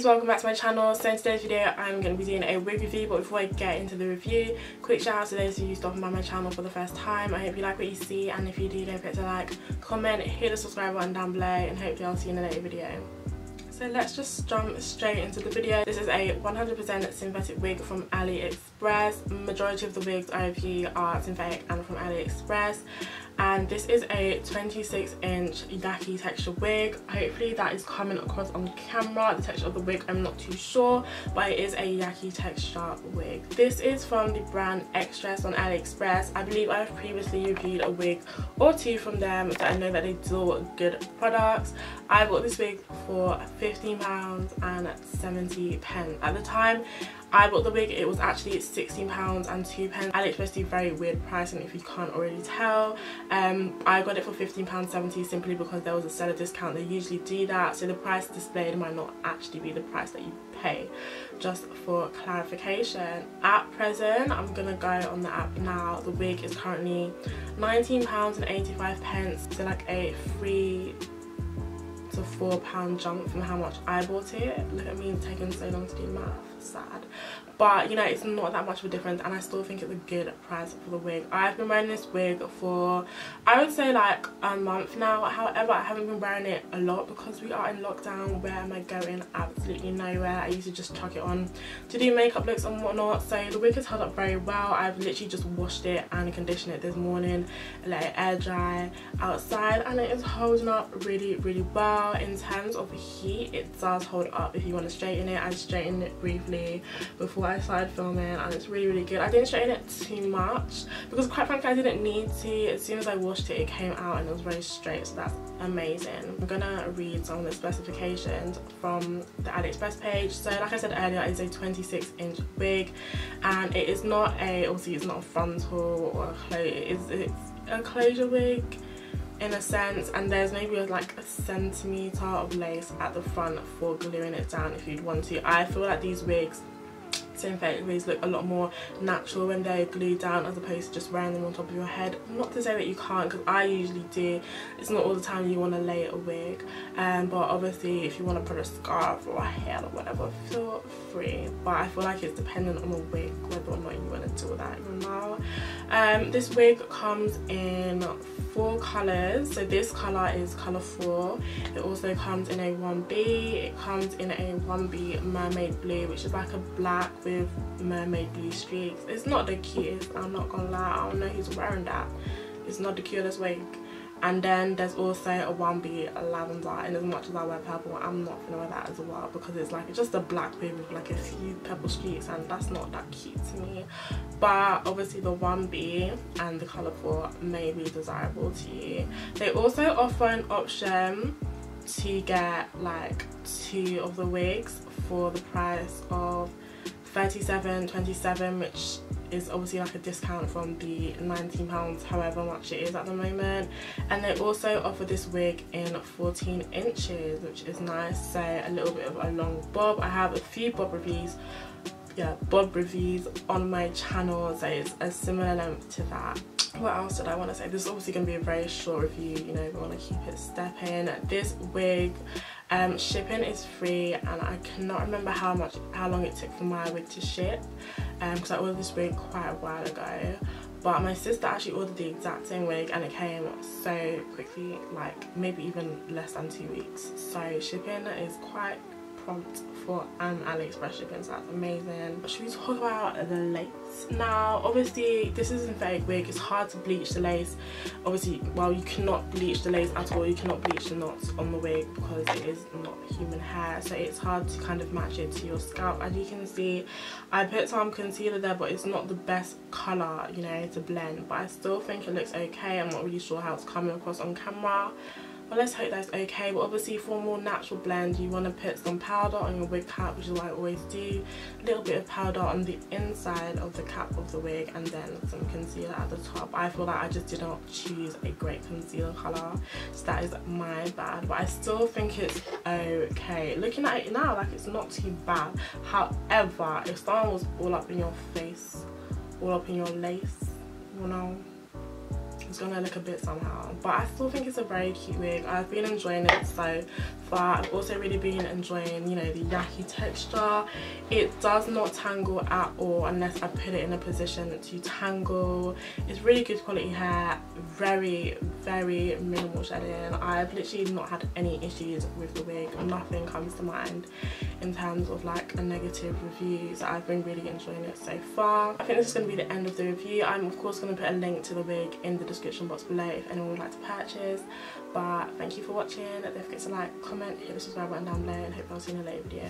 guys, welcome back to my channel. So in today's video I'm going to be doing a wig review, but before I get into the review, quick shout out to those of you stopping by my channel for the first time. I hope you like what you see, and if you do, don't forget to like, comment, hit the subscribe button down below, and hopefully I'll see you in a later video. So let's just jump straight into the video. This is a 100% synthetic wig from Aliexpress. Majority of the wigs I review are synthetic and from Aliexpress. And this is a 26-inch Yaki texture wig. Hopefully that is coming across on camera. The texture of the wig I'm not too sure, but it is a Yaki texture wig. This is from the brand Extras on Aliexpress. I believe I've previously reviewed a wig or two from them, so I know that they do good products. I bought this wig for £15.70. At the time I bought the wig, it was actually £16.02. Aliexpress do very weird pricing if you can't already tell. I got it for £15.70 simply because there was a seller discount. They usually do that, so the price displayed might not actually be the price that you pay, just for clarification. At present, I'm gonna go on the app now. The wig is currently £19.85, so like a £3 to £4 jump from how much I bought it. Look at me taking so long to do math, sad. But you know, it's not that much of a difference, and I still think it's a good price for the wig. I've been wearing this wig for, I would say, like a month now. However, I haven't been wearing it a lot because we are in lockdown. Where am I going? Absolutely nowhere. I used to just chuck it on to do makeup looks and whatnot. So the wig has held up very well. I've literally just washed it and conditioned it this morning, let it air dry outside, and it is holding up really well. In terms of heat, it does hold up. If you want to straighten it, I straightened it briefly before I started filming, and it's really good. I didn't straighten it too much because quite frankly I didn't need to. As soon as I washed it, it came out and it was very straight, so that's amazing. I'm gonna read some of the specifications from the Aliexpress page. So like I said earlier, it's a 26-inch wig, and it is not a, obviously it's not a frontal or it's a closure wig in a sense, and there's maybe like a centimetre of lace at the front for gluing it down if you'd want to. I feel like these wigs, synthetic wigs, look a lot more natural when they're glued down as opposed to just wearing them on top of your head. Not to say that you can't, because I usually do. It's not all the time you want to lay a wig, but obviously if you want to put a scarf or a hair or whatever, feel free. But I feel like it's dependent on the wig whether or not you want to do that, you know. This wig comes in 4 colours. So this colour is colour 4. It also comes in a 1B. It comes in a 1B mermaid blue, which is like a black with mermaid blue streaks. It's not the cutest, I'm not gonna lie. I don't know who's wearing that. It's not the cutest wig. And then there's also a 1B lavender, and as much as I wear purple, I'm not gonna wear that as well because it's like, it's just a black wig with like a few purple streaks, and that's not that cute to me. But obviously the 1B and the colour 4 may be desirable to you. They also offer an option to get like 2 of the wigs for the price of £37.27, which is obviously like a discount from the £19 however much it is at the moment. And they also offer this wig in 14 inches, which is nice. So a little bit of a long bob. I have a few bob reviews on my channel, so it's a similar length to that. What else did I want to say? This is obviously going to be a very short review, you know, we want to keep it stepping. This wig, shipping is free, and I cannot remember how long it took for my wig to ship, because I ordered this wig quite a while ago. But my sister actually ordered the exact same wig and it came so quickly, like maybe even less than 2 weeks. So shipping is quite prompt for an Aliexpress shipping, so that's amazing. Should we talk about the lace now? Obviously this is a synthetic wig. It's hard to bleach the lace. Obviously, well, you cannot bleach the lace at all. You cannot bleach the knots on the wig because it is not human hair, so it's hard to kind of match it to your scalp. As you can see, I put some concealer there, but it's not the best colour, you know, to blend, but I still think it looks okay. I'm not really sure how it's coming across on camera, but let's hope that's okay. But obviously for a more natural blend, you want to put some powder on your wig cap, which is what I always do. A little bit of powder on the inside of the cap of the wig, and then some concealer at the top. I feel like I just did not choose a great concealer colour, so that is my bad, but I still think it's okay. Looking at it now, like, it's not too bad. However, if someone was all up in your face, all up in your lace, you know, it's gonna look a bit somehow, but I still think it's a very cute wig. I've been enjoying it so far. I've also really been enjoying, you know, the Yaki texture. It does not tangle at all unless I put it in a position to tangle. It's really good quality hair, very minimal shedding. I've literally not had any issues with the wig. Nothing comes to mind in terms of like a negative review, so I've been really enjoying it so far. I think this is going to be the end of the review. I'm of course going to put a link to the wig in the description box below if anyone would like to purchase. But thank you for watching. Don't forget to like, comment, hit the subscribe button down below, and hope I'll see you in a later video.